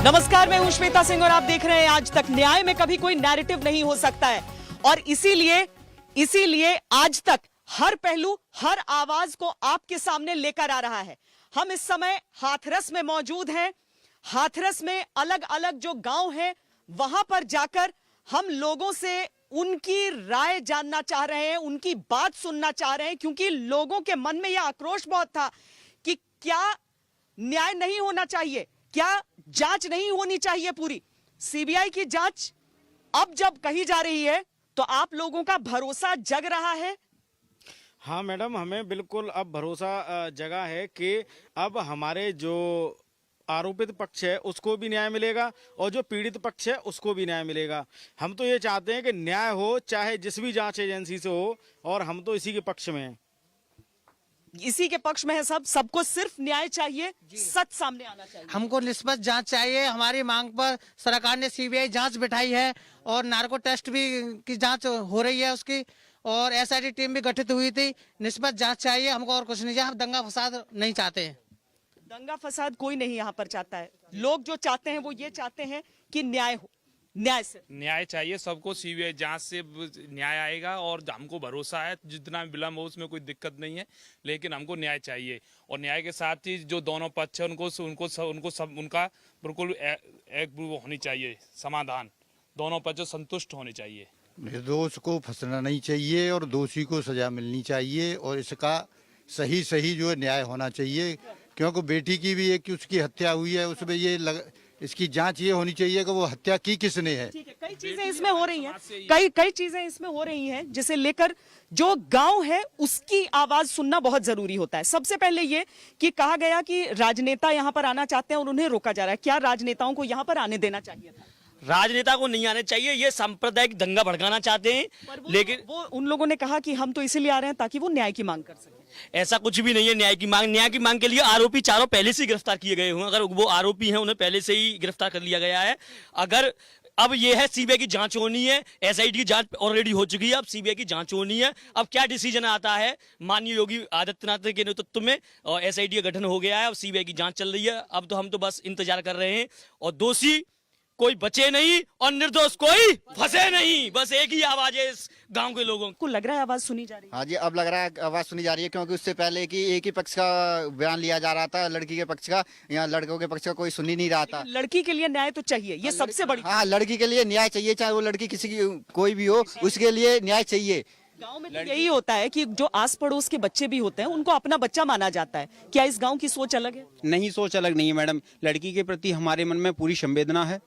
नमस्कार, मैं हूं श्वेता सिंह और आप देख रहे हैं आज तक। न्याय में कभी कोई नैरेटिव नहीं हो सकता है और इसीलिए आज तक हर पहलू, हर आवाज को आपके सामने लेकर आ रहा है। हम इस समय हाथरस में मौजूद हैं। हाथरस में अलग अलग जो गांव हैं, वहां पर जाकर हम लोगों से उनकी राय जानना चाह रहे हैं, उनकी बात सुनना चाह रहे हैं, क्योंकि लोगों के मन में यह आक्रोश बहुत था कि क्या न्याय नहीं होना चाहिए, क्या जांच नहीं होनी चाहिए। पूरी सीबीआई की जांच अब जब कही जा रही है तो आप लोगों का भरोसा जग रहा है। हाँ मैडम, हमें बिल्कुल अब भरोसा जगा है कि अब हमारे जो आरोपित पक्ष है उसको भी न्याय मिलेगा और जो पीड़ित पक्ष है उसको भी न्याय मिलेगा। हम तो ये चाहते हैं कि न्याय हो, चाहे जिस भी जांच एजेंसी से हो, और हम तो इसी के पक्ष में हैं। इसी के पक्ष में है सबको सिर्फ न्याय चाहिए, सच सामने आना चाहिए। हमको निष्पक्ष जांच चाहिए। हमारी मांग पर सरकार ने सीबीआई जांच बिठाई है और नार्को टेस्ट भी की जांच हो रही है उसकी, और एसआईटी टीम भी गठित हुई थी। निष्पक्ष जांच चाहिए हमको, और कुछ नहीं चाहिए। हम दंगा फसाद नहीं चाहते हैं। दंगा फसाद कोई नहीं यहाँ पर चाहता है। लोग जो चाहते हैं वो ये चाहते हैं कि न्याय हो, न्याय से न्याय चाहिए सबको। सीबीआई जांच से न्याय आएगा और हमको भरोसा है जितना विलम्ब हो उसमें कोई दिक्कत नहीं है, लेकिन हमको न्याय चाहिए। और न्याय के साथ ही जो दोनों पक्ष है उनका बिल्कुल एक वो होनी चाहिए समाधान। दोनों पक्ष संतुष्ट होने चाहिए। निर्दोष को फंसना नहीं चाहिए और दोषी को सजा मिलनी चाहिए, और इसका सही जो है न्याय होना चाहिए। क्योंकि बेटी की भी एक उसकी हत्या हुई है, उसमें इसकी जांच ये होनी चाहिए कि वो हत्या की किसने है। ठीक है, कई चीजें इसमें हो रही हैं, कई चीजें इसमें हो रही हैं, जिसे लेकर जो गांव है उसकी आवाज सुनना बहुत जरूरी होता है। सबसे पहले ये कि कहा गया कि राजनेता यहां पर आना चाहते हैं और उन्हें रोका जा रहा है। क्या राजनेताओं को यहां पर आने देना चाहिए था? राजनेता को नहीं आने चाहिए। ये सांप्रदायिक दंगा भड़काना चाहते हैं, लेकिन वो उन लोगों ने कहा कि हम तो इसीलिए आ रहे हैं ताकि वो न्याय की मांग कर सकें। ऐसा कुछ भी नहीं है। न्याय की मांग के लिए आरोपी चारों पहले से ही गिरफ्तार किए गए हों। अगर वो आरोपी हैं उन्हें पहले से ही गिरफ्तार कर लिया गया है। अगर अब ये है सीबीआई की जांच होनी है, एसआईटी की जांच ऑलरेडी हो चुकी है, अब सीबीआई की जांच होनी है। अब क्या डिसीजन आता है माननीय योगी आदित्यनाथ के नेतृत्व में, और एसआईटी का गठन हो गया है, अब सीबीआई की जांच चल रही है। अब तो हम तो बस इंतजार कर रहे हैं और दोषी कोई बचे नहीं और निर्दोष कोई फंसे नहीं। बस एक ही आवाज है इस गांव के लोगों को। लग रहा है आवाज सुनी जा रही है। हाँ जी, अब लग रहा है आवाज सुनी जा रही है, क्योंकि उससे पहले कि एक ही पक्ष का बयान लिया जा रहा था, लड़की के पक्ष का। यहाँ लड़कों के पक्ष का कोई सुन ही नहीं रहा था। लड़की के लिए न्याय तो चाहिए, ये सबसे बड़ी। हाँ, लड़की के लिए न्याय चाहिए, चाहे वो लड़की किसी की कोई भी हो, उसके लिए न्याय चाहिए। गांव में तो यही होता है कि जो आस पड़ोस के बच्चे भी होते हैं उनको अपना बच्चा माना जाता है। क्या इस गांव की सोच अलग है? नहीं, सोच अलग नहीं है मैडम। लड़की के प्रति हमारे मन में पूरी संवेदना है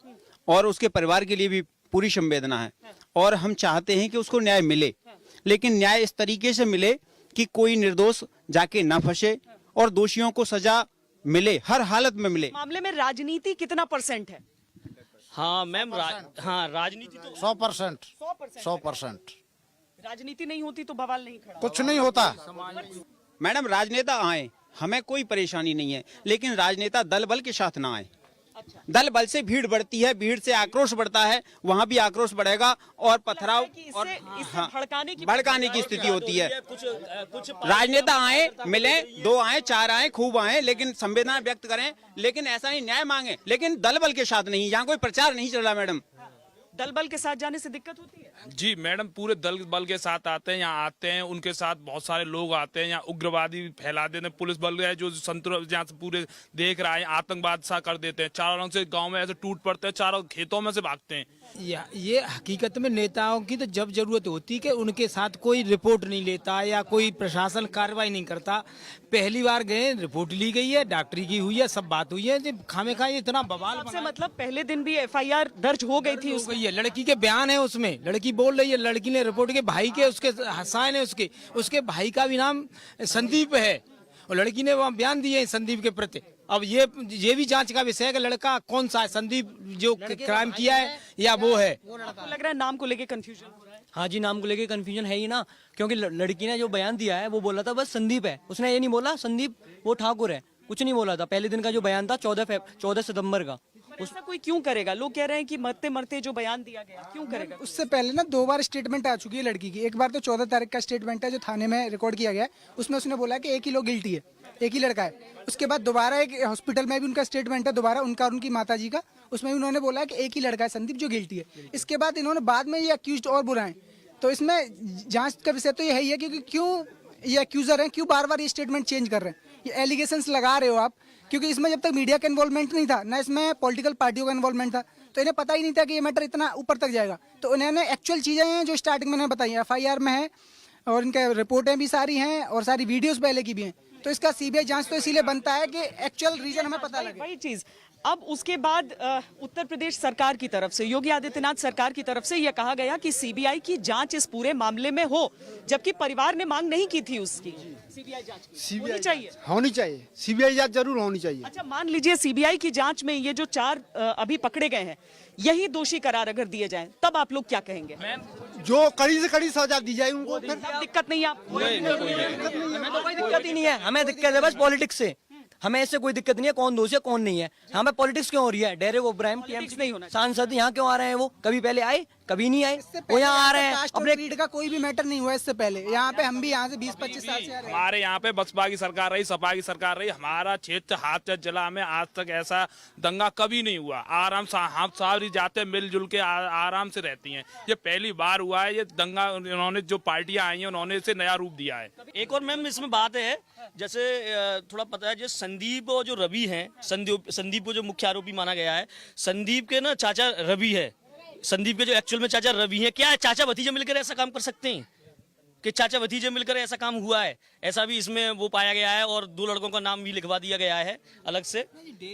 और उसके परिवार के लिए भी पूरी संवेदना है, और हम चाहते हैं कि उसको न्याय मिले, लेकिन न्याय इस तरीके से मिले कि कोई निर्दोष जाके ना फंसे और दोषियों को सजा मिले, हर हालत में मिले। मामले में राजनीति कितना % है? हाँ मैम, हाँ राजनीति तो 100%। राजनीति नहीं होती तो बवाल नहीं खड़ा, कुछ नहीं होता। मैडम, राजनेता आए, हमें कोई परेशानी नहीं है, लेकिन राजनेता दल बल के साथ ना आए। दल बल से भीड़ बढ़ती है, भीड़ से आक्रोश बढ़ता है, वहाँ भी आक्रोश बढ़ेगा और पथराव और भड़काने की स्थिति होती है। राजनेता आए, मिले, 2 आए, 4 आए, खूब आए, लेकिन संवेदना व्यक्त करें, लेकिन ऐसा नहीं न्याय मांगे, लेकिन दल बल के साथ नहीं। यहाँ कोई प्रचार नहीं चल रहा मैडम। दल बल के साथ जाने से दिक्कत होती है? जी मैडम, पूरे दल बल के साथ आते हैं, यहाँ आते हैं, उनके साथ बहुत सारे लोग आते हैं, यहाँ उग्रवादी फैला देते हैं। पुलिस बल है जो संतुलन यहाँ से पूरे देख रहा है, आतंकवाद सा कर देते हैं। चारों रंग से गांव में ऐसे टूट पड़ते हैं, चारों खेतों में से भागते हैं। ये हकीकत में नेताओं की तो जब जरूरत होती कि उनके साथ कोई रिपोर्ट नहीं लेता या कोई प्रशासन कार्रवाई नहीं करता। पहली बार गए, रिपोर्ट ली गई है, डॉक्टरी की हुई है, सब बात हुई है, खामेखा इतना बवाल से मतलब पहले दिन भी FIR दर्ज हो गई थी। लड़की के बयान है उसमें, लड़की बोल रही है, लड़की ने रिपोर्ट के भाई के उसके हसायन है, उसके भाई का भी नाम संदीप है और लड़की ने वहाँ बयान दिए संदीप के प्रति। अब ये भी जांच का विषय है कि लड़का कौन सा है, संदीप जो क्राइम किया है या वो है। आपको लग रहा है नाम को लेके कंफ्यूजन हो रहा है? हाँ जी, नाम को लेके कंफ्यूजन है ही ना, क्योंकि लड़की ने जो बयान दिया है वो बोला था बस संदीप है। उसने ये नहीं बोला संदीप वो ठाकुर है, कुछ नहीं बोला था। पहले दिन का जो बयान था 14 सितंबर का। उसका कोई क्यों करेगा? लोग कह रहे हैं कि मरते मरते जो बयान दिया गया, क्यों करेगा? उससे पहले ना 2 बार स्टेटमेंट आ चुकी है लड़की की। एक बार तो 14 तारीख का स्टेटमेंट है जो थाने में रिकॉर्ड किया गया है, उसमें उसने बोला कि एक ही लोग गिल्टी है। एक ही लड़का है। उसके बाद दोबारा एक हॉस्पिटल में भी उनका स्टेटमेंट है, दोबारा उनका और उनकी माता जी का, उसमें भी उन्होंने बोला है कि एक ही लड़का है संदीप जो गिल्टी है। इसके बाद इन्होंने बाद में ये अक्यूज्ड और बुलाएं, तो इसमें जांच का विषय तो यही है क्योंकि क्यों ये अक्यूजर हैं, क्यों बार बार ये स्टेटमेंट चेंज कर रहे हैं, ये एलिगेशंस लगा रहे हो आप, क्योंकि इसमें जब तक मीडिया का इन्वॉल्वमेंट नहीं था ना इसमें पॉलिटिकल पार्टियों का इन्वॉल्वमेंट था, तो इन्हें पता ही नहीं था कि ये मैटर इतना ऊपर तक जाएगा। तो उन्होंने एक्चुअल चीज़ें हैं जो स्टार्टिंग में बताई हैं, FIR में है और इनके रिपोर्टें भी सारी हैं और सारी वीडियोस पहले की भी हैं। तो इसका CBI जांच तो इसीलिए बनता है कि एक्चुअल रीजन हमें पता लगे। वही चीज। अब उसके बाद उत्तर प्रदेश सरकार की तरफ से, योगी आदित्यनाथ सरकार की तरफ से यह कहा गया कि CBI की जांच इस पूरे मामले में हो, जबकि परिवार ने मांग नहीं की थी उसकी। CBI जांच होनी चाहिए, होनी चाहिए, CBI जांच जरूर होनी चाहिए। अच्छा, मान लीजिए CBI की जांच में ये जो 4 अभी पकड़े गए हैं यही दोषी करार अगर दिए जाएं, तब आप लोग क्या कहेंगे? जो कड़ी से कड़ी सजा दी जाए उनको, फिर दिक्कत नहीं है आपको? हमें तो कोई दिक्कत ही नहीं है, हमें दिक्कत है बस पॉलिटिक्स से। हमें इससे कोई दिक्कत नहीं है कौन दोषी है कौन नहीं है, हमें पॉलिटिक्स क्यों हो रही है। डेरेक ओब्रायन Politics नहीं होना सांसद यहाँ क्यों आ रहे हैं, वो कभी पहले आए कभी नहीं आए, वो यहाँ आ रहे हैं अपने अपने। का कोई भी मैटर नहीं हुआ इससे पहले। यहाँ पे हम भी यहाँ से 20-25 साल से आ रहे हैं। हमारे यहाँ पे बसपा की सरकार रही, सपा की सरकार रही, हमारा क्षेत्र हाथरस जिला में आज तक ऐसा दंगा कभी नहीं हुआ। आराम से हम सारी जाते मिलजुल के आराम से रहती हैं। ये पहली बार हुआ है ये दंगा, उन्होंने जो पार्टियां आई हैं उन्होंने इसे नया रूप दिया है। एक और मैम इसमें बात है, जैसे थोड़ा पता है, जो संदीप और जो रवि हैं, संदीप को जो मुख्य आरोपी माना गया है, संदीप के ना चाचा रवि है, संदीप के जो एक्चुअल में चाचा रवि हैं। क्या चाचा भतीजे मिलकर ऐसा काम कर सकते हैं कि चाचा भतीजे मिलकर ऐसा काम हुआ है? ऐसा भी इसमें वो पाया गया है और 2 लड़कों का नाम भी लिखवा दिया गया है अलग से।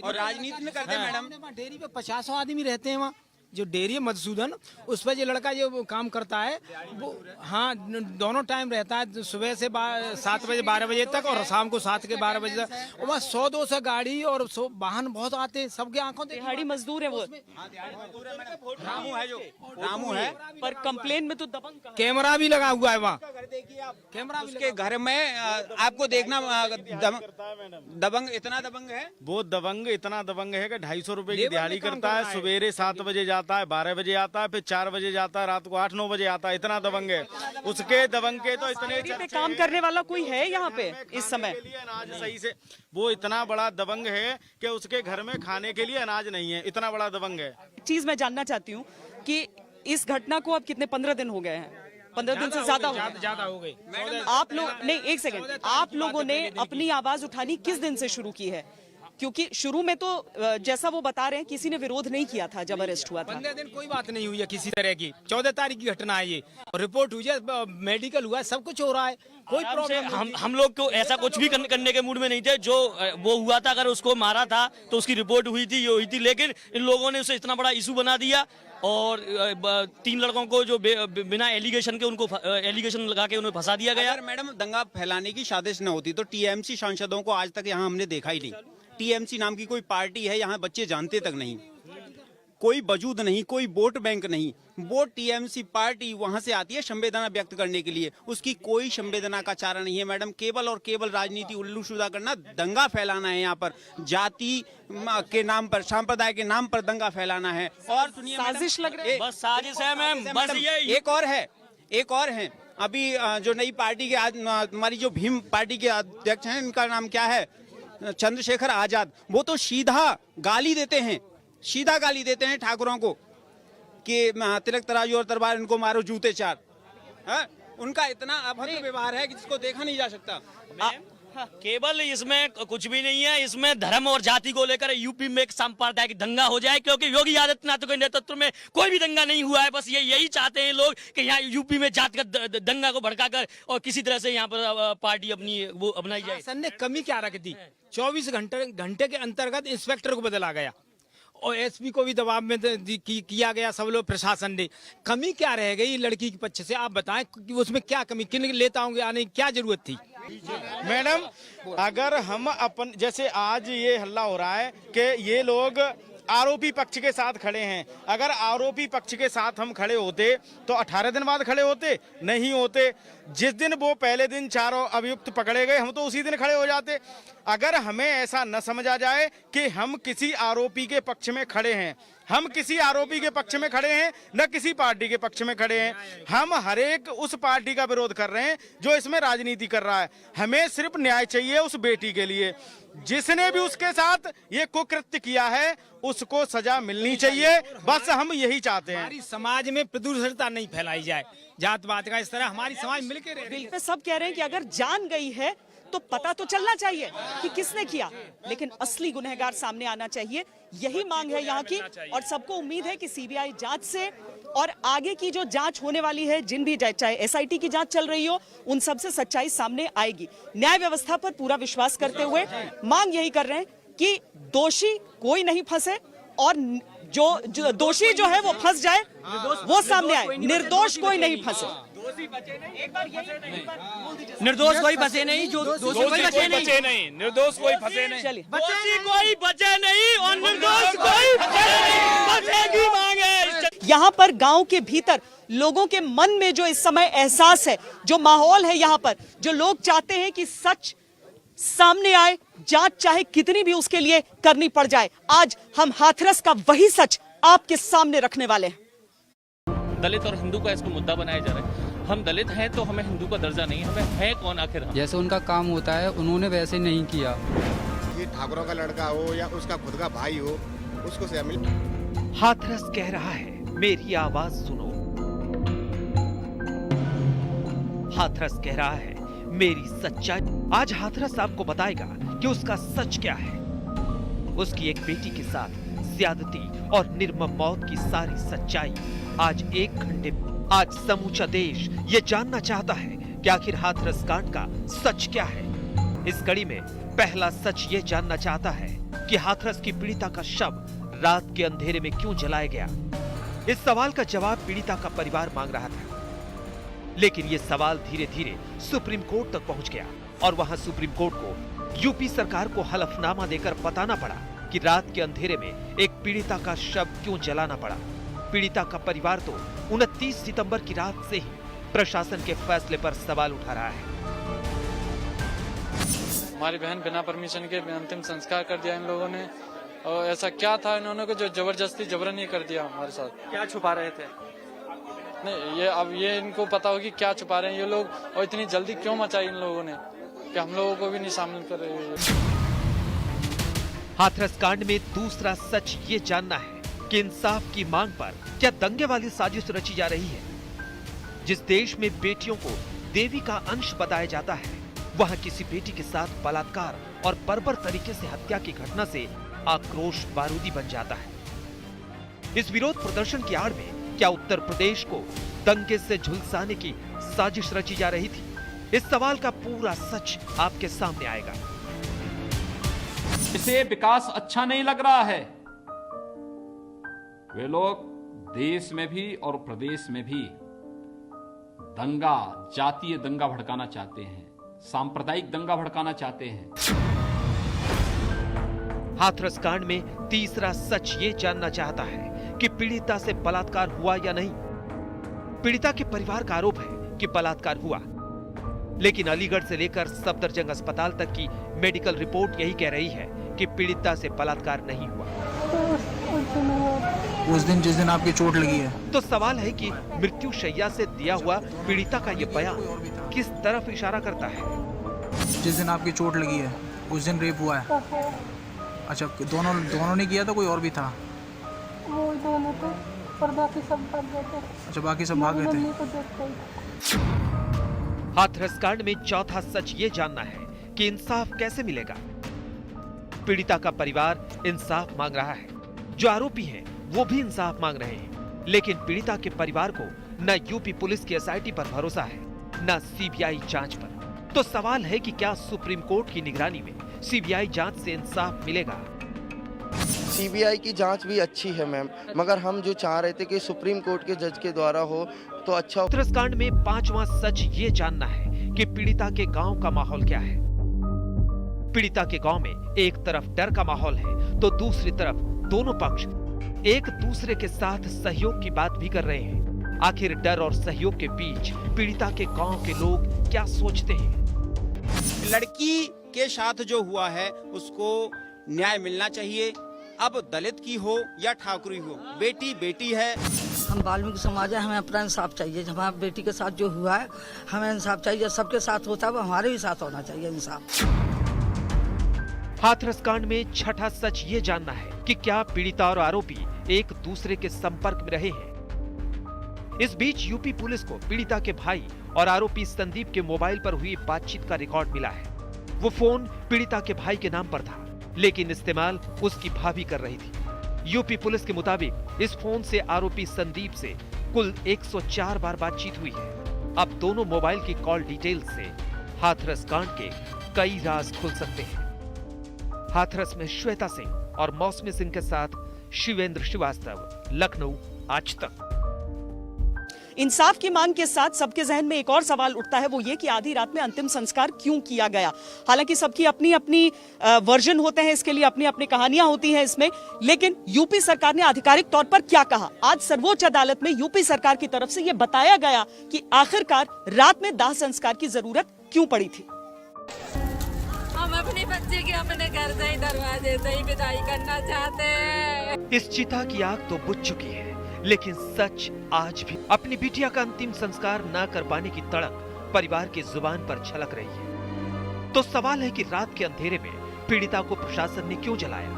और राजनीति में करते हैं मैडम। डेयरी पे 50 आदमी रहते हैं वहाँ, जो डेयरी है मधुसूदन, उस पर जो लड़का जो काम करता है वो, हाँ, दोनों टाइम रहता है, सुबह से 7 बजे 12 बजे तक और शाम को 7 के 12 बजे तक। और वहाँ 100-200 गाड़ी और वाहन बहुत आते हैं, सबके आंखों से दिहाड़ी मजदूर है वो, रामू है जो रामू है, पर कंप्लेन में तो दबंग कहा। कैमरा भी लगा हुआ है वहाँ, कैमरा उसके घर में आपको देखना दबंग इतना दबंग है, वो दबंग इतना दबंग है कि 250 रुपए की दिहाड़ी करता है। सवेरे 7 बजे जाता है, 12 बजे आता है, फिर 4 बजे जाता है, रात को 8-9 बजे आता है। इतना दबंग है। उसके दबंग के तो इतने डेयरी पे काम करने वाला कोई है यहाँ पे इस समय? अनाज सही से, वो इतना बड़ा दबंग है कि उसके घर में खाने के लिए अनाज नहीं है, इतना बड़ा दबंग है। चीज मैं जानना चाहती हूँ कि इस घटना को अब कितने 15 दिन हो गए हैं, 15 दिन से ज्यादा हो गई। आप लोग नहीं, एक सेकंड, आप लोगों ने अपनी आवाज उठानी किस दिन से शुरू की है? क्योंकि शुरू में तो जैसा वो बता रहे हैं किसी ने विरोध नहीं किया था जब अरेस्ट हुआ था। 15 दिन कोई बात नहीं हुई है किसी तरह की। 14 तारीख की घटना है ये, और रिपोर्ट हुई है, मेडिकल हुआ है, सब कुछ हो रहा है, कोई प्रॉब्लम। हम लोग को ऐसा कुछ भी करने के मूड में नहीं थे। जो वो हुआ था, अगर उसको मारा था तो उसकी रिपोर्ट हुई थी, ये हुई थी, लेकिन इन लोगों ने उसे इतना बड़ा इशू बना दिया और 3 लड़कों को जो बिना एलिगेशन के, उनको एलिगेशन लगा के उन्हें फंसा दिया गया। अगर मैडम दंगा फैलाने की साजिश न होती तो TMC सांसदों को आज तक यहाँ हमने देखा ही नहीं। TMC नाम की कोई पार्टी है यहाँ, बच्चे जानते तक नहीं, कोई वजूद नहीं, कोई वोट बैंक नहीं। वो TMC पार्टी वहां से आती है संवेदना व्यक्त करने के लिए, उसकी कोई संवेदना का चारा नहीं है मैडम। केवल और केवल राजनीति उल्लूशुदा करना, दंगा फैलाना है यहाँ पर, जाति के नाम पर, संप्रदाय के नाम पर दंगा फैलाना है। और सुनिए, साजिश लग रही है। बस साजिश है मैम, बस ये एक और है अभी जो नई पार्टी के, आज हमारी जो भीम पार्टी के अध्यक्ष हैं, इनका नाम क्या है, चंद्रशेखर आजाद, वो तो सीधा गाली देते हैं ठाकुरों को कि तिलक तराजू और तलवार इनको मारो जूते 4। उनका इतना अभद्र व्यवहार है कि जिसको देखा नहीं जा सकता। केवल इसमें कुछ भी नहीं है, इसमें धर्म और जाति को लेकर यूपी में एक सांप्रदायिक दंगा हो जाए, क्योंकि योगी आदित्यनाथ के नेतृत्व में कोई भी दंगा नहीं हुआ है। बस यही चाहते हैं लोग कि यहाँ यूपी में जातिगत दंगा को भड़काकर और किसी तरह से यहाँ पर पार्टी अपनी वो अपनाई जाए। शासन ने कमी क्या रख दी? 24 घंटे के अंतर्गत इंस्पेक्टर को बदला गया और SP को भी दबाव में किया गया, सब लोग प्रशासन ने। कमी क्या रह गई लड़की के पक्ष से? आप बताएं कि उसमें क्या कमी, किन नेताओं के आने की क्या जरूरत थी? मैडम, अगर हम अपन, जैसे आज ये हल्ला हो रहा है कि ये लोग आरोपी पक्ष के साथ खड़े हैं। अगर आरोपी पक्ष के साथ हम खड़े होते तो 18 दिन बाद खड़े होते, नहीं होते। जिस दिन वो पहले दिन चारों अभियुक्त पकड़े गए हम तो उसी दिन खड़े हो जाते। अगर हमें ऐसा न समझा जाए कि हम किसी आरोपी के पक्ष में खड़े हैं, हम किसी आरोपी के पक्ष में खड़े हैं न किसी पार्टी के पक्ष में खड़े हैं। हम हर एक उस पार्टी का विरोध कर रहे हैं जो इसमें राजनीति कर रहा है। हमें सिर्फ न्याय चाहिए उस बेटी के लिए। जिसने भी उसके साथ ये कुकृत्य किया है उसको सजा मिलनी चाहिए, बस हम यही चाहते हैं। हमारी समाज में प्रदूषणता नहीं फैलाई जाए, जात पात का इस तरह हमारी समाज मिलकर रहे। बिल पे सब कह रहे हैं कि अगर जान गई है तो पता तो चलना चाहिए कि किसने किया, लेकिन असली गुनहगार सामने आना चाहिए। यही मांग है यहाँ की, और सबको उम्मीद है कि सीबीआई जांच से और आगे की जो जांच होने वाली है, जिन भी चाहे एसआईटी की जांच चल रही हो, उन सब से सच्चाई सामने आएगी। न्याय व्यवस्था पर पूरा विश्वास करते हुए मांग यही कर रहे हैं कि दोषी कोई नहीं फंसे और जो दोषी जो है वो फंस जाए, वो सामने आए, निर्दोष कोई नहीं फंसे। निर्दोष कोई बचे नहीं, जो दोषी कोई बचे नहीं, निर्दोष कोई फंसे नहीं। चलिए, दोषी कोई बचे नहीं और निर्दोष कोई बचेगी मांगे। यहाँ पर गांव के भीतर लोगों के मन में जो इस समय एहसास है, जो माहौल है यहाँ पर, जो लोग चाहते हैं कि सच सामने आए, जांच चाहे कितनी भी उसके लिए करनी पड़ जाए, आज हम हाथरस का वही सच आपके सामने रखने वाले हैं। दलित और हिंदू का इसको मुद्दा बनाया जा रहा है। हम दलित हैं तो हमें हिंदू का दर्जा नहीं, हमें है कौन आखिर हम? जैसे उनका काम होता है उन्होंने वैसे नहीं किया। ये ठाकुरों का लड़का हो या उसका खुद का भाई हो, उसको सजा मिले। हाथरस कह रहा है, मेरी आवाज सुनो। हाथरस कह रहा है, मेरी सच्चाई। आज हाथरस आपको बताएगा कि उसका सच क्या है। उसकी एक बेटी के साथ ज्यादती और निर्मम मौत की सारी सच्चाई आज एक घंटे। आज समूचा देश ये जानना चाहता है कि आखिर हाथरस कांड का सच क्या है। इस कड़ी में पहला सच ये जानना चाहता है कि हाथरस की पीड़िता का शव रात के अंधेरे में क्यों जलाया गया। इस सवाल का जवाब पीड़िता का परिवार मांग रहा था, लेकिन ये सवाल धीरे धीरे सुप्रीम कोर्ट तक पहुंच गया और वहां सुप्रीम कोर्ट को यूपी सरकार को हलफनामा देकर बताना पड़ा कि रात के अंधेरे में एक पीड़िता का शव क्यों जलाना पड़ा। पीड़िता का परिवार तो 29 सितंबर की रात से ही प्रशासन के फैसले पर सवाल उठा रहा है। हमारी बहन बिना परमिशन के अंतिम संस्कार कर दिया इन लोगों ने, और ऐसा क्या था इन्होंने को जो जबरदस्ती जबरन ही कर दिया हमारे साथ। क्या छुपा रहे थे? नहीं, ये अब ये इनको पता होगी क्या छुपा रहे हैं ये लोग, और इतनी जल्दी क्यों मचाई इन लोगों ने कि हम लोगों को भी नहीं शामिल कर रहे। हाथरस कांड में दूसरा सच ये जानना है कि इंसाफ की मांग पर क्या दंगे वाली साजिश रची जा रही है। जिस देश में बेटियों को देवी का अंश बताया जाता है, वहां किसी बेटी के साथ बलात्कार और बर्बर तरीके से हत्या की घटना से आक्रोश बारूदी बन जाता है। इस विरोध प्रदर्शन की आड़ में क्या उत्तर प्रदेश को दंगे से झुलसाने की साजिश रची जा रही थी? इस सवाल का पूरा सच आपके सामने आएगा। इसे विकास अच्छा नहीं लग रहा है। वे लोग देश में भी और प्रदेश में भी दंगा, जातीय दंगा भड़काना चाहते हैं, सांप्रदायिक दंगा भड़काना चाहते हैं। हाथरस कांड में तीसरा सच ये जानना चाहता है कि पीड़िता से बलात्कार हुआ या नहीं। पीड़िता के परिवार का आरोप है कि बलात्कार हुआ, लेकिन अलीगढ़ से लेकर सफदरजंग अस्पताल तक की मेडिकल रिपोर्ट यही कह रही है कि पीड़िता से बलात्कार नहीं हुआ। उस दिन जिस दिन आपकी चोट लगी है, तो सवाल है कि मृत्यु शैया से दिया हुआ पीड़िता का ये बयान किस तरफ इशारा करता है। जिस दिन आपकी चोट लगी है उस दिन रेप हुआ है। अच्छा, दोनों ने किया था, कोई और भी था? वो दोनों तो, और बाकी सब भाग गए थे। अच्छा, बाकी सब भाग गए थे। हाथरस कांड में चौथा सच ये जानना है कि इंसाफ कैसे मिलेगा। पीड़िता का परिवार इंसाफ मांग रहा है, जो आरोपी हैं वो भी इंसाफ मांग रहे हैं, लेकिन पीड़िता के परिवार को न यूपी पुलिस की एसआईटी पर भरोसा है, न सीबीआई जांच पर। तो सवाल है कि क्या सुप्रीम कोर्ट की निगरानी में सीबीआई जांच से इंसाफ मिलेगा? सीबीआई की जांच भी अच्छी है मैम, मगर हम जो चाह रहे थे कि सुप्रीम कोर्ट के जज के द्वारा हो तो अच्छा। हाथरस कांड में पांचवा सच ये जानना है कि पीड़िता के गांव का माहौल क्या है। पीड़िता के गांव में एक तरफ डर का माहौल है तो दूसरी तरफ दोनों पक्ष एक दूसरे के साथ सहयोग की बात भी कर रहे हैं। आखिर डर और सहयोग के बीच पीड़िता के गांव के लोग क्या सोचते हैं? लड़की के साथ जो हुआ है उसको न्याय मिलना चाहिए। अब दलित की हो या ठाकुरी हो, बेटी बेटी है। हम वाल्मीकि समाज है, हमें अपना इंसाफ चाहिए। हमारी बेटी के साथ जो हुआ है हमें इंसाफ चाहिए। सबके साथ होता है वो हमारे भी साथ होना चाहिए इंसाफ। हाथरस कांड में छठा सच ये जानना है कि क्या पीड़िता और आरोपी एक दूसरे के संपर्क में रहे हैं। इस बीच यूपी पुलिस को पीड़िता के भाई और आरोपी संदीप के मोबाइल पर हुई बातचीत का रिकॉर्ड मिला है। वो फोन पीड़िता के भाई के नाम पर था, लेकिन इस्तेमाल उसकी भाभी कर रही थी। यूपी पुलिस के मुताबिक इस फोन से आरोपी संदीप से कुल 104 बार बातचीत हुई है। अब दोनों मोबाइल की कॉल डिटेल से हाथरस कांड के कई राज खुल सकते हैं। हाथरस में श्वेता सिंह और मौसमी सिंह के साथ शिवेंद्र श्रीवास्तव, लखनऊ, आज तक। इंसाफ की मांग के साथ सबके जहन में एक और सवाल उठता है, वो ये कि आधी रात में अंतिम संस्कार क्यों किया गया। हालांकि सबकी अपनी अपनी वर्जन होते हैं, इसके लिए अपनी अपनी कहानियां होती हैं इसमें, लेकिन यूपी सरकार ने आधिकारिक तौर पर क्या कहा। आज सर्वोच्च अदालत में यूपी सरकार की तरफ से यह बताया गया कि आखिरकार रात में दाह संस्कार की जरूरत क्यों पड़ी थी। हम अपने बच्चे के अपने घर से ही दरवाजे से ही विदाई करना चाहते हैं। इस चिता की आग तो बुझ चुकी है, लेकिन सच आज भी अपनी बिटिया का अंतिम संस्कार न कर पाने की तड़प परिवार की जुबान पर छलक रही है। तो सवाल है कि रात के अंधेरे में पीड़िता को प्रशासन ने क्यों जलाया?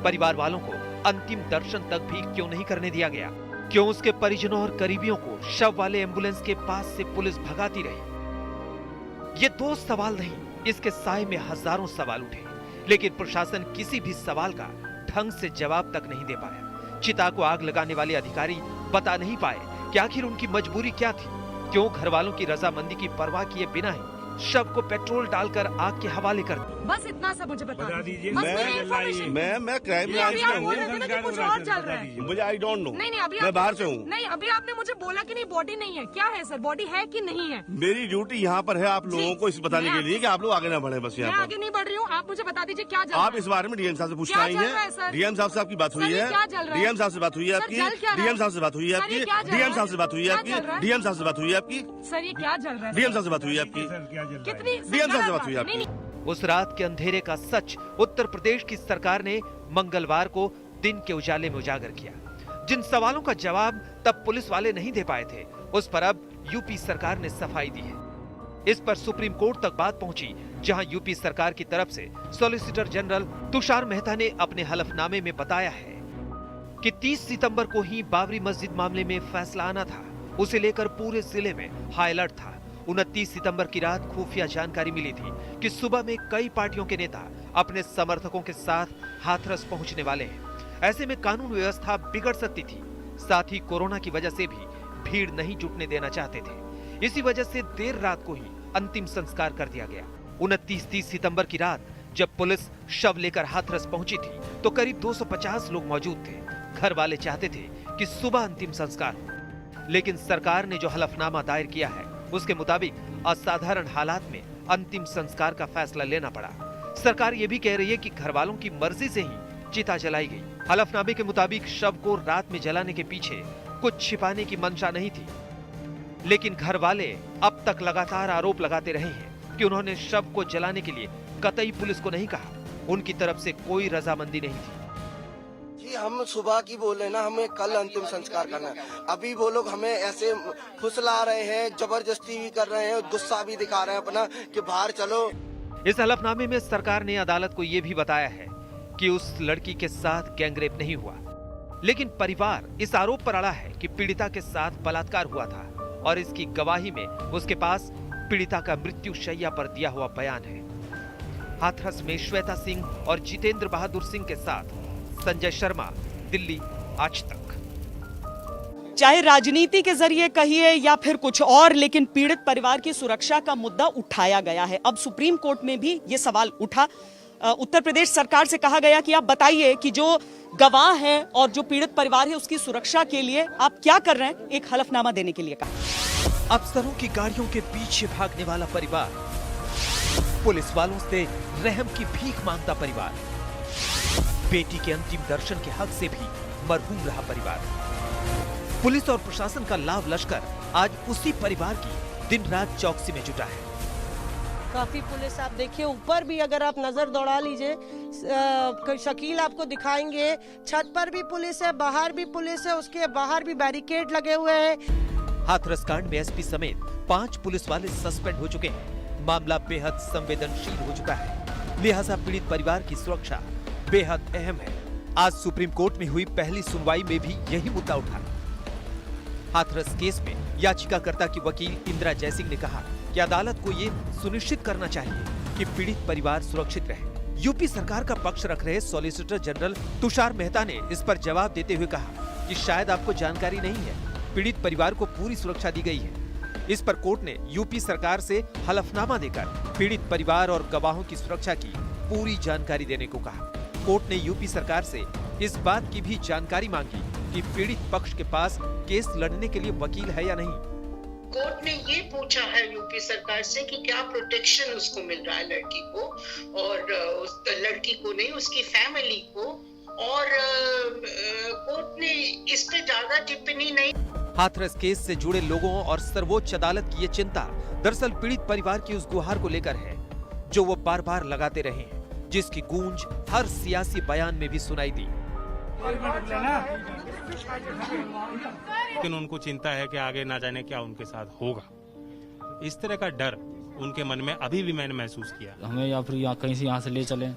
परिवार वालों को अंतिम दर्शन तक भी क्यों नहीं करने दिया गया? क्यों उसके परिजनों और करीबियों को शव वाले एम्बुलेंस के पास से पुलिस भगाती रही? ये दो सवाल नहीं, इसके साए में हजारों सवाल उठे, लेकिन प्रशासन किसी भी सवाल का ढंग से जवाब तक नहीं दे पाया। चिता को आग लगाने वाले अधिकारी बता नहीं पाए कि आखिर उनकी मजबूरी क्या थी। क्यों घर वालों की रजामंदी की परवाह किए बिना ही शव को पेट्रोल डालकर आग के हवाले कर दिया? बस इतना सा मुझे बता दीजिए। मैं क्राइम ब्रांच में हूँ, मुझे आई डोंट नो, मैं बाहर से हूँ। नहीं, अभी आपने मुझे बोला कि नहीं बॉडी नहीं है। क्या है सर, बॉडी है कि नहीं है? मेरी ड्यूटी यहाँ पर है आप लोगों को इस बताने के लिए कि आप लोग आगे ना बढ़े। बस मैं यहाँ आगे नहीं बढ़ रही हूँ, आप मुझे बता दीजिए क्या चल रहा आप इस बारे में डीएम साहब से पूछना आई है। डीएम साहब से आपकी बात हुई है? डीएम साहब से बात हुई है आपकी? डीएम साहब से बात हुई है आपकी? डीएम साहब से बात हुई है आपकी? डीएम साहब से बात हुई है आपकी? सर ये क्या चल रहा है? डीएम साहब से बात हुई है आपकी? कितनी डीएम साहब से बात हुई है आपकी? उस रात के अंधेरे का सच उत्तर प्रदेश की सरकार ने मंगलवार को दिन के उजाले में उजागर किया। जिन सवालों का जवाब तब पुलिस वाले नहीं दे पाए थे, उस पर अब यूपी सरकार ने सफाई दी है। इस पर सुप्रीम कोर्ट तक बात पहुंची, जहां यूपी सरकार की तरफ से सॉलिसिटर जनरल तुषार मेहता ने अपने हलफनामे में बताया है कि 30 सितंबर को ही बाबरी मस्जिद मामले में फैसला आना था। उसे लेकर पूरे जिले में हाई अलर्ट था। 29 सितंबर की रात खुफिया जानकारी मिली थी कि सुबह में कई पार्टियों के नेता अपने समर्थकों के साथ हाथरस पहुंचने वाले हैं। ऐसे में कानून व्यवस्था बिगड़ सकती थी। साथ ही कोरोना की वजह से भी भीड़ नहीं जुटने देना चाहते थे। इसी वजह से देर रात को ही अंतिम संस्कार कर दिया गया। 29-30 सितंबर की रात जब पुलिस शव लेकर हाथरस पहुंची थी तो करीब 250 लोग मौजूद थे। घर वाले चाहते थे कि सुबह अंतिम संस्कार हो, लेकिन सरकार ने जो हलफनामा दायर किया है उसके मुताबिक असाधारण हालात में अंतिम संस्कार का फैसला लेना पड़ा। सरकार ये भी कह रही है कि घर वालों की मर्जी से ही चिता जलाई गई। हलफनामे के मुताबिक शव को रात में जलाने के पीछे कुछ छिपाने की मंशा नहीं थी, लेकिन घर वाले अब तक लगातार आरोप लगाते रहे हैं कि उन्होंने शव को जलाने के लिए कतई पुलिस को नहीं कहा। उनकी तरफ से कोई रजामंदी नहीं थी। जी हम सुबह की बोले ना, हमें कल अंतिम संस्कार करना है। अभी वो लोग हमें ऐसे फुसला रहे हैं, जबरदस्ती भी कर रहे हैं, गुस्सा भी दिखा रहे हैं अपना कि बाहर चलो। इस हलफनामे में सरकार ने अदालत को यह भी बताया है कि उस लड़की के साथ गैंगरेप नहीं हुआ, लेकिन परिवार इस आरोप पर अड़ा है कि पीड़िता के साथ बलात्कार हुआ था और इसकी गवाही में उसके पास पीड़िता का मृत्यु शैया पर दिया हुआ बयान है। हाथरस में श्वेता सिंह और जितेंद्र बहादुर सिंह के साथ संजय शर्मा, दिल्ली, आज तक। चाहे राजनीति के जरिए कहिए या फिर कुछ और, लेकिन पीड़ित परिवार की सुरक्षा का मुद्दा उठाया गया है। अब सुप्रीम कोर्ट में भी ये सवाल उठा। उत्तर प्रदेश सरकार से कहा गया कि आप बताइए कि जो गवाह है और जो पीड़ित परिवार है उसकी सुरक्षा के लिए आप क्या कर रहे हैं। एक हलफनामा देने के लिए कहा। अफसरों की गाड़ियों के पीछे भागने वाला परिवार, पुलिस वालों से रहम की भीख मांगता परिवार, बेटी के अंतिम दर्शन के हक से भी मरहूम रहा परिवार। पुलिस और प्रशासन का लाव लश्कर आज उसी परिवार की दिन रात चौकसी में जुटा है। काफी पुलिस आप देखिए, ऊपर भी अगर आप नजर दौड़ा लीजिए, शकील आपको दिखाएंगे, छत पर भी पुलिस है, बाहर भी पुलिस है, उसके बाहर भी बैरिकेड लगे हुए हैं। हाथरस कांड में एसपी समेत 5 पुलिस वाले सस्पेंड हो चुके हैं। मामला बेहद संवेदनशील हो चुका है, लिहाजा पीड़ित परिवार की सुरक्षा बेहद अहम है। आज सुप्रीम कोर्ट में हुई पहली सुनवाई में भी यही मुद्दा उठा। हाथरस केस में याचिकाकर्ता की वकील इंदिरा जयसिंह ने कहा कि अदालत को ये सुनिश्चित करना चाहिए कि पीड़ित परिवार सुरक्षित रहे। यूपी सरकार का पक्ष रख रहे सॉलिसिटर जनरल तुषार मेहता ने इस पर जवाब देते हुए कहा कि शायद आपको जानकारी नहीं है, पीड़ित परिवार को पूरी सुरक्षा दी गई है। इस पर कोर्ट ने यूपी सरकार से हलफनामा देकर पीड़ित परिवार और गवाहों की सुरक्षा की पूरी जानकारी देने को कहा। कोर्ट ने यूपी सरकार से इस बात की भी जानकारी मांगी कि पीड़ित पक्ष के पास केस लड़ने के लिए वकील है या नहीं। कोर्ट ने ये पूछा है यूपी सरकार से कि क्या प्रोटेक्शन उसको मिल रहा है लड़की को, और उस लड़की को नहीं, उसकी फैमिली को, और कोर्ट ने इस पे ज्यादा टिप्पणी नहीं। हाथरस केस से जुड़े लोगों और सर्वोच्च अदालत की ये चिंता दरअसल पीड़ित परिवार की उस गुहार को लेकर है जो वो बार बार लगाते रहे हैं, जिसकी गूंज हर सियासी बयान में भी सुनाई दी। लेकिन उनको चिंता है कि आगे ना जाने क्या उनके साथ होगा। इस तरह का डर उनके मन में अभी भी मैंने महसूस किया। हमें या फिर कहीं से यहाँ से ले चलें,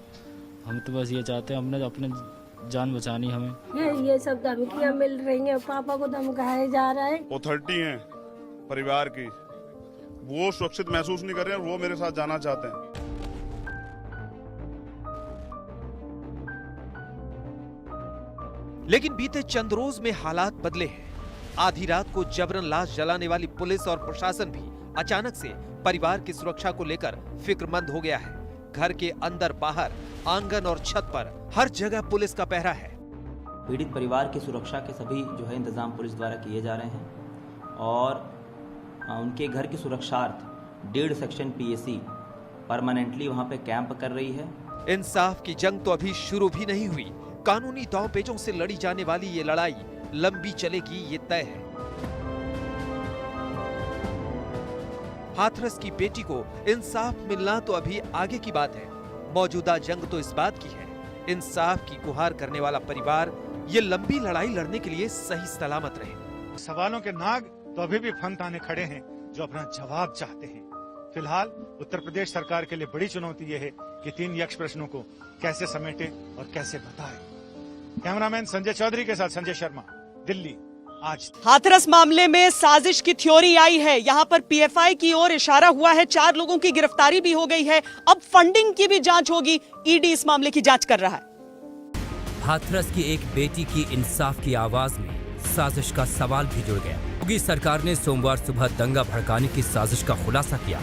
हम तो बस ये चाहते हैं हमने अपने जान बचानी। हमें ये सब धमकियाँ मिल रही हैं, पापा को धमकाया जा रहा है। अथॉरिटी है परिवार की, वो सुरक्षित महसूस नहीं कर रहे हैं, वो मेरे साथ जाना चाहते हैं। लेकिन बीते चंद रोज में हालात बदले हैं। आधी रात को जबरन लाश जलाने वाली पुलिस और प्रशासन भी अचानक से परिवार की सुरक्षा को लेकर फिक्रमंद हो गया है। घर के अंदर बाहर, आंगन और छत पर हर जगह पुलिस का पहरा है। पीड़ित परिवार की सुरक्षा के सभी जो है इंतजाम पुलिस द्वारा किए जा रहे हैं और उनके घर की सुरक्षार्थ 1.5 सेक्शन पीएसी परमानेंटली वहां पे कैंप कर रही है। इंसाफ की जंग तो अभी शुरू भी नहीं हुई। कानूनी दांव-पेचों से लड़ी जाने वाली ये लड़ाई लंबी चलेगी, ये तय है। हाथरस की बेटी को इंसाफ मिलना तो अभी आगे की बात है। मौजूदा जंग तो इस बात की है, इंसाफ की गुहार करने वाला परिवार ये लंबी लड़ाई लड़ने के लिए सही सलामत रहे। सवालों के नाग तो अभी भी फन ताने खड़े हैं जो अपना जवाब चाहते हैं। फिलहाल उत्तर प्रदेश सरकार के लिए बड़ी चुनौती यह है कि 3 यक्ष प्रश्नों को कैसे समेटे और कैसे बताए। कैमरामैन संजय चौधरी के साथ संजय शर्मा, दिल्ली आज। हाथरस मामले में साजिश की थ्योरी आई है। यहाँ पर पीएफआई की ओर इशारा हुआ है, 4 लोगों की गिरफ्तारी भी हो गई है। अब फंडिंग की भी जांच होगी। ईडी इस मामले की जांच कर रहा है। हाथरस की एक बेटी की इंसाफ की आवाज में साजिश का सवाल भी जुड़ गया। योगी सरकार ने सोमवार सुबह दंगा भड़काने की साजिश का खुलासा किया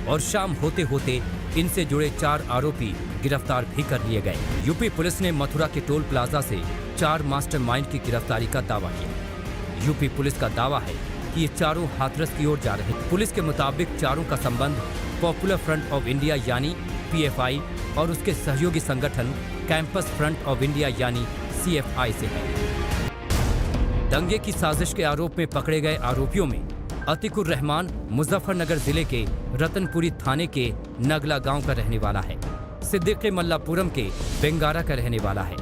और शाम होते होते इनसे जुड़े 4 आरोपी गिरफ्तार भी कर लिए गए। यूपी पुलिस ने मथुरा के टोल प्लाजा से 4 मास्टरमाइंड की गिरफ्तारी का दावा किया। यूपी पुलिस का दावा है कि ये चारों हाथरस की ओर जा रहे थे। पुलिस के मुताबिक चारों का संबंध पॉपुलर फ्रंट ऑफ इंडिया यानी पीएफआई और उसके सहयोगी संगठन कैंपस फ्रंट ऑफ इंडिया यानी सीएफआई से है। दंगे की साजिश के आरोप में पकड़े गए आरोपियों में अतिकुर रहमान मुजफ्फरनगर जिले के रतनपुरी थाने के नगला गांव का रहने वाला है, सिद्दीक मल्लापुरम के बेंगारा का रहने वाला है,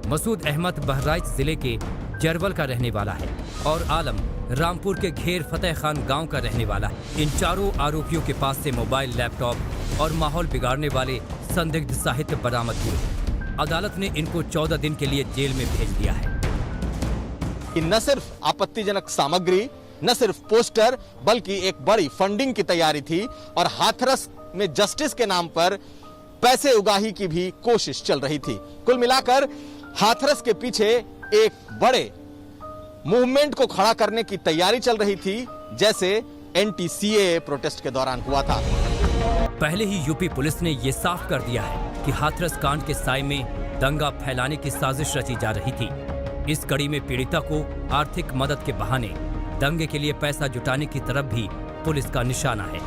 मसूद अहमद बहराइच जिले के जरवल का रहने वाला है और आलम रामपुर के घेर फतेह खान गांव का रहने वाला है। इन चारों आरोपियों के पास से मोबाइल, लैपटॉप और माहौल बिगाड़ने वाले संदिग्ध साहित्य बरामद हुए। अदालत ने इनको 14 दिन के लिए जेल में भेज दिया है। न सिर्फ आपत्तिजनक सामग्री, न सिर्फ पोस्टर, बल्कि एक बड़ी फंडिंग की तैयारी थी और हाथरस में जस्टिस के नाम पर पैसे उगाही की भी कोशिश चल रही थी। कुल मिलाकर हाथरस के पीछे एक बड़े मूवमेंट को खड़ा करने की तैयारी चल रही थी, जैसे एंटी-सीएए प्रोटेस्ट के दौरान हुआ था। पहले ही यूपी पुलिस ने ये साफ कर दिया है कि हाथरस कांड के साए में दंगा फैलाने की साजिश रची जा रही थी। इस कड़ी में पीड़िता को आर्थिक मदद के बहाने दंगे के लिए पैसा जुटाने की तरफ भी पुलिस का निशाना है।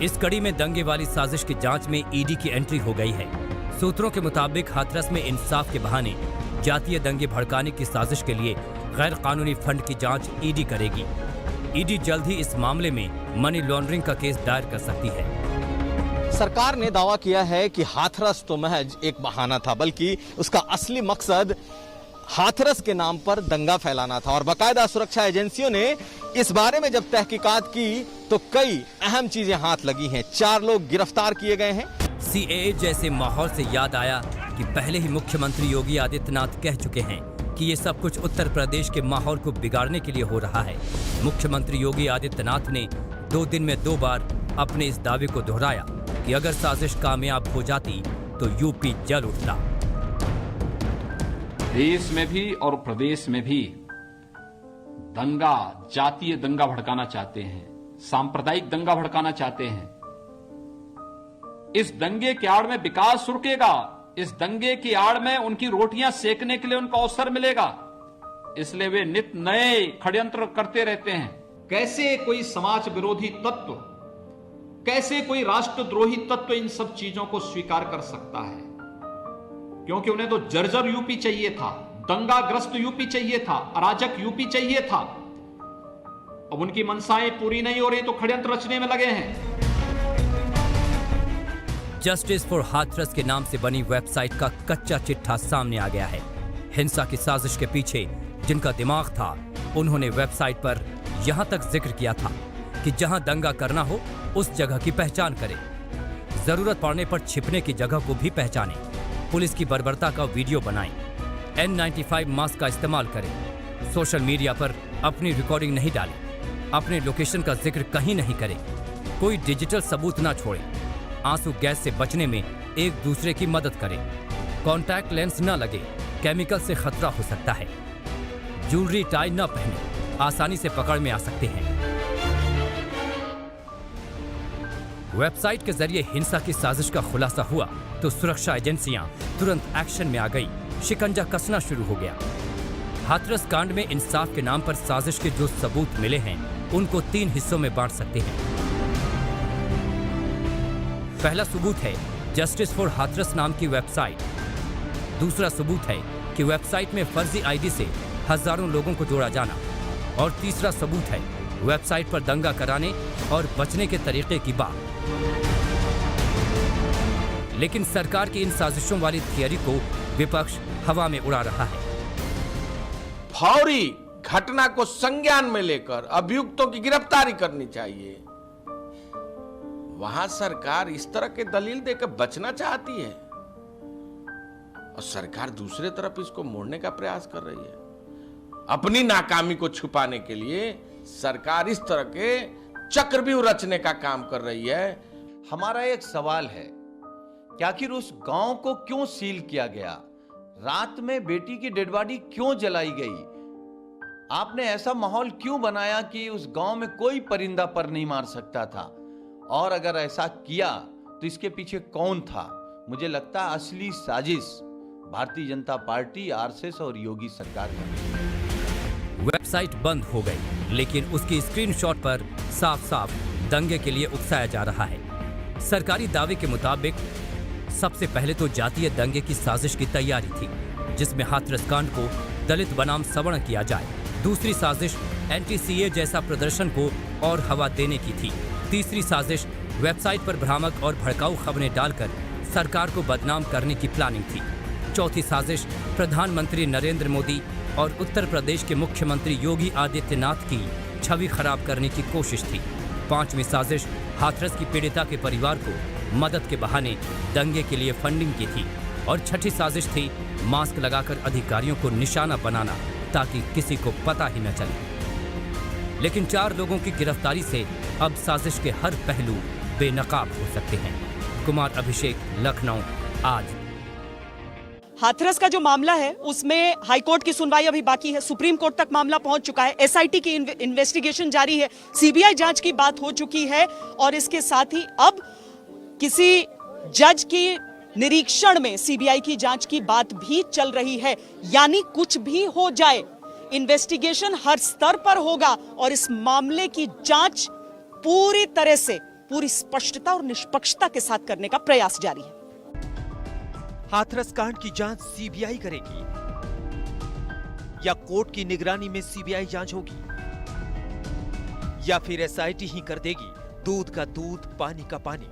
इस कड़ी में दंगे वाली साजिश की जांच में ईडी की एंट्री हो गई है। सूत्रों के मुताबिक हाथरस में इंसाफ के बहाने जातीय दंगे भड़काने की साजिश के लिए गैर कानूनी फंड की जांच ईडी करेगी। ईडी जल्द ही इस मामले में मनी लॉन्ड्रिंग का केस दायर कर सकती है। सरकार ने दावा किया है कि हाथरस तो महज एक बहाना था, बल्कि उसका असली मकसद हाथरस के नाम पर दंगा फैलाना था। और बाकायदा सुरक्षा एजेंसियों ने इस बारे में जब तहकीकात की तो कई अहम चीजें हाथ लगी हैं। 4 लोग गिरफ्तार किए गए हैं। सीएए जैसे माहौल से याद आया कि पहले ही मुख्यमंत्री योगी आदित्यनाथ कह चुके हैं कि ये सब कुछ उत्तर प्रदेश के माहौल को बिगाड़ने के लिए हो रहा है। मुख्यमंत्री योगी आदित्यनाथ ने 2 दिन में 2 बार अपने इस दावे को दोहराया कि अगर साजिश कामयाब हो जाती तो यूपी जल उठता। देश में भी और प्रदेश में भी दंगा, जातीय दंगा भड़काना चाहते हैं, सांप्रदायिक दंगा भड़काना चाहते हैं। इस दंगे की आड़ में विकास रुकेगा, इस दंगे की आड़ में उनकी रोटियां सेकने के लिए उनको अवसर मिलेगा, इसलिए वे नित नए षड्यंत्र करते रहते हैं। कैसे कोई समाज विरोधी तत्व, कैसे कोई राष्ट्रद्रोही तत्व इन सब चीजों को स्वीकार कर सकता है? क्योंकि उन्हें तो जर्जर यूपी चाहिए था, दंगाग्रस्त यूपी चाहिए था, अराजक यूपी चाहिए था। अब उनकी मनसाएं पूरी नहीं हो रही तो षड्यंत्र रचने में लगे हैं। जस्टिस फॉर हाथरस के नाम से बनी वेबसाइट का कच्चा चिट्ठा सामने आ गया है। हिंसा की साजिश के पीछे जिनका दिमाग था, उन्होंने वेबसाइट पर यहां तक जिक्र किया था कि जहां दंगा करना हो उस जगह की पहचान करें, जरूरत पड़ने पर छिपने की जगह को भी पहचानें, पुलिस की बर्बरता का वीडियो बनाएं, N95 मास्क का इस्तेमाल करें, सोशल मीडिया पर अपनी रिकॉर्डिंग नहीं डालें, अपने लोकेशन का जिक्र कहीं नहीं करें, कोई डिजिटल सबूत ना छोड़ें, आंसू गैस से बचने में एक दूसरे की मदद करें, कॉन्टैक्ट लेंस न लगे, केमिकल से खतरा हो सकता है, ज्वेलरी टाई न पहने, आसानी से पकड़ में आ सकते हैं। वेबसाइट के जरिए हिंसा की साजिश का खुलासा हुआ तो सुरक्षा एजेंसियां तुरंत एक्शन में आ गई, शिकंजा कसना शुरू हो गया। हाथरस कांड में इंसाफ के नाम पर साजिश के जो सबूत मिले हैं उनको 3 हिस्सों में बांट सकते हैं। पहला सबूत है जस्टिस फॉर हाथरस नाम की वेबसाइट। दूसरा सबूत है कि वेबसाइट में फर्जी आईडी से हजारों लोगों को जोड़ा जाना। और तीसरा सबूत है वेबसाइट पर दंगा कराने और बचने के तरीके की बात। लेकिन सरकार की इन साजिशों वाली थियरी को विपक्ष हवा में उड़ा रहा है। फौरी घटना को संज्ञान में लेकर अभियुक्तों की गिरफ्तारी करनी चाहिए। वहां सरकार इस तरह के दलील देकर बचना चाहती है और सरकार दूसरे तरफ इसको मोड़ने का प्रयास कर रही है। अपनी नाकामी को छुपाने के लिए सरकार इस तरह के चक्रव्यूह रचने का काम कर रही है। हमारा एक सवाल है कि आखिर उस गांव को क्यों सील किया गया? रात में बेटी की डेड बॉडी क्यों जलाई गई? आपने ऐसा माहौल क्यों बनाया कि उस गांव में कोई परिंदा पर नहीं मार सकता था? और अगर ऐसा किया तो इसके पीछे कौन था? मुझे लगता है असली साजिश भारतीय जनता पार्टी, आरएसएस और योगी सरकार का। वेबसाइट बंद हो गई, लेकिन उसकी स्क्रीनशॉट पर साफ साफ दंगे के लिए उकसाया जा रहा है। सरकारी दावे के मुताबिक सबसे पहले तो जातीय दंगे की साजिश की तैयारी थी, जिसमें हाथरस कांड को दलित बनाम सवर्ण किया जाए। दूसरी साजिश एंटी सीए जैसा प्रदर्शन को और हवा देने की थी। तीसरी साजिश वेबसाइट पर भ्रामक और भड़काऊ खबरें डालकर सरकार को बदनाम करने की प्लानिंग थी। चौथी साजिश प्रधानमंत्री नरेंद्र मोदी और उत्तर प्रदेश के मुख्यमंत्री योगी आदित्यनाथ की छवि खराब करने की कोशिश थी। पांचवी साजिश हाथरस की पीड़िता के परिवार को मदद के बहाने दंगे के लिए फंडिंग की थी। और छठी साजिश थी मास्क लगाकर अधिकारियों को निशाना बनाना, ताकि किसी को पता ही न चले। लेकिन 4 लोगों की गिरफ्तारी से अब साजिश के हर पहलू बेनकाब हो सकते हैं। कुमार अभिषेक, लखनऊ, आज। हाथरस का जो मामला है उसमें हाईकोर्ट की सुनवाई अभी बाकी है, सुप्रीम कोर्ट तक मामला पहुंच चुका है, एसआईटी की इन्वेस्टिगेशन जारी है, सीबीआई जांच की बात हो चुकी है और इसके साथ ही अब किसी जज की निरीक्षण में सीबीआई की जांच की बात भी चल रही है। यानी कुछ भी हो जाए, इन्वेस्टिगेशन हर स्तर पर होगा और इस मामले की जांच पूरी तरह से पूरी स्पष्टता और निष्पक्षता के साथ करने का प्रयास जारी है। हाथरस कांड की जांच सीबीआई करेगी या कोर्ट की निगरानी में सीबीआई जांच होगी या फिर एसआईटी ही कर देगी दूध का दूध पानी का पानी।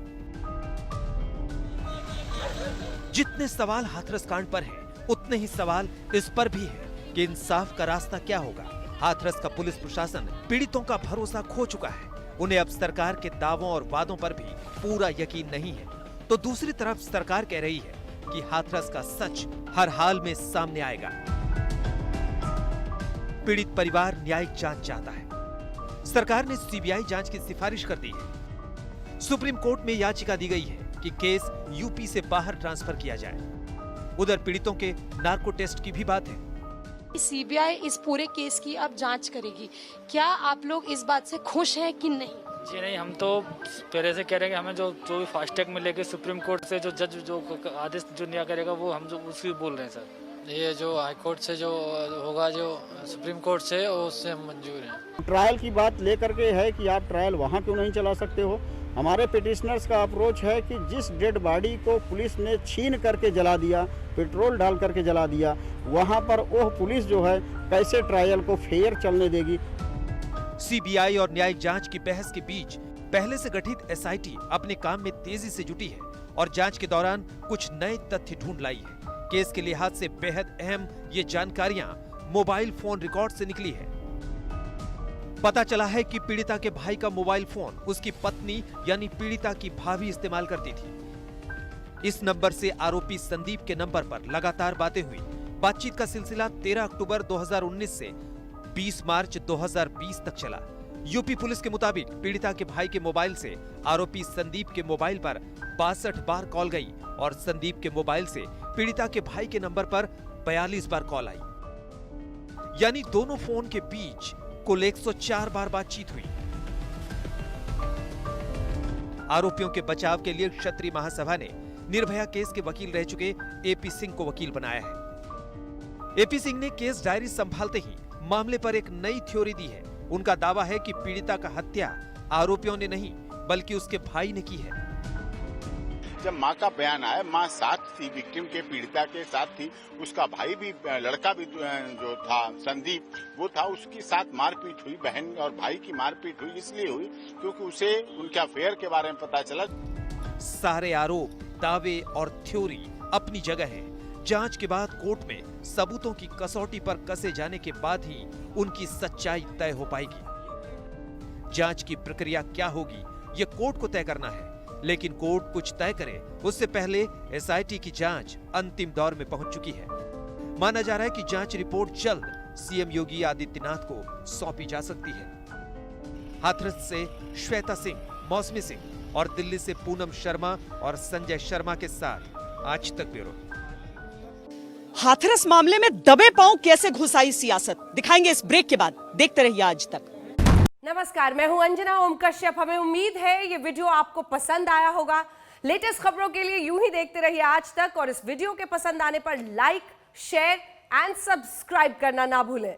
जितने सवाल हाथरस कांड पर हैं, उतने ही सवाल इस पर भी है कि इंसाफ का रास्ता क्या होगा। हाथरस का पुलिस प्रशासन पीड़ितों का भरोसा खो चुका है। उन्हें अब सरकार के दावों और वादों पर भी पूरा यकीन नहीं है। तो दूसरी तरफ सरकार कह रही है कि हाथरस का सच हर हाल में सामने आएगा। पीड़ित परिवार न्यायिक जांच चाहता है। सरकार ने सीबीआई जांच की सिफारिश कर दी है। सुप्रीम कोर्ट में याचिका दी गई है कि केस यूपी से बाहर ट्रांसफर किया जाए। उधर पीड़ितों के नार्को टेस्ट की भी बात है। सीबीआई इस पूरे केस की अब जांच करेगी। क्या आप लोग इस बात से खुश हैं कि नहीं? जी नहीं, हम तो पहले से कह रहे हैं कि हमें जो भी फास्ट ट्रैक मिलेगी सुप्रीम कोर्ट से, जो जज जो आदेश जो न्याय करेगा वो हम जो उसी बोल रहे हैं सर। ये जो हाई कोर्ट से जो होगा, जो सुप्रीम कोर्ट से, उससे हम मंजूर हैं। ट्रायल की बात लेकर के है कि आप ट्रायल वहाँ क्यों नहीं चला सकते हो। हमारे पिटिशनर्स का अप्रोच है कि जिस डेड बॉडी को पुलिस ने छीन करके जला दिया, पेट्रोल डाल करके जला दिया, वहाँ पर वो पुलिस जो है कैसे ट्रायल को फेयर चलने देगी। सीबीआई और न्यायिक जांच की बहस के बीच पहले से गठित एसआईटी अपने काम में तेजी से जुटी है और जांच के दौरान कुछ नए तथ्य ढूंढ लाई है। केस के लिहाज से बेहद अहम ये जानकारियां मोबाइल फोन रिकॉर्ड से निकली है। पता चला है कि पीड़िता के भाई का मोबाइल फोन उसकी पत्नी यानी पीड़िता की भाभी इस्तेमाल करती थी। इस नंबर से आरोपी संदीप के नंबर पर लगातार बातें हुई। बातचीत का सिलसिला 13 अक्टूबर 2019 से 20 मार्च 2020 तक चला। यूपी पुलिस के मुताबिक पीड़िता के भाई के मोबाइल से आरोपी संदीप के मोबाइल पर 62 बार कॉल गई और संदीप के मोबाइल से पीड़िता के भाई के नंबर पर 42 बार कॉल आई। यानी दोनों फोन के बीच कुल 104 बार बातचीत हुई। आरोपियों के बचाव के लिए क्षत्रिय महासभा ने निर्भया केस के वकील रह चुके एपी सिंह को वकील बनाया है। एपी सिंह ने केस डायरी संभालते ही मामले पर एक नई थ्योरी दी है। उनका दावा है कि पीड़िता का हत्या आरोपियों ने नहीं बल्कि उसके भाई ने की है। जब मां का बयान आया, मां साथ थी, विक्टिम के पीड़िता के साथ थी, उसका भाई भी, लड़का भी जो था संदीप, वो था, उसकी साथ मारपीट हुई, बहन और भाई की मारपीट हुई। इसलिए हुई क्योंकि उसे उनके अफेयर के बारे में पता चला। सारे आरोप, दावे और थ्योरी अपनी जगह है। जांच के बाद कोर्ट में सबूतों की कसौटी पर कसे जाने के बाद ही उनकी सच्चाई तय हो पाएगी। जांच की प्रक्रिया क्या होगी ये कोर्ट को तय करना है, लेकिन कोर्ट कुछ तय करे उससे पहले एसआईटी की जांच अंतिम दौर में पहुंच चुकी है। माना जा रहा है कि जांच रिपोर्ट जल्द सीएम योगी आदित्यनाथ को सौंपी जा सकती है। हाथरस से श्वेता सिंह, मौसमी सिंह और दिल्ली से पूनम शर्मा और संजय शर्मा के साथ आज तक ब्यूरो। हाथरस मामले में दबे पांव कैसे घुसाई सियासत, दिखाएंगे इस ब्रेक के बाद। देखते रहिए आज तक। नमस्कार, मैं हूं अंजना ओम कश्यप। हमें उम्मीद है ये वीडियो आपको पसंद आया होगा। लेटेस्ट खबरों के लिए यूं ही देखते रहिए आज तक और इस वीडियो के पसंद आने पर लाइक, शेयर एंड सब्सक्राइब करना ना भूलें।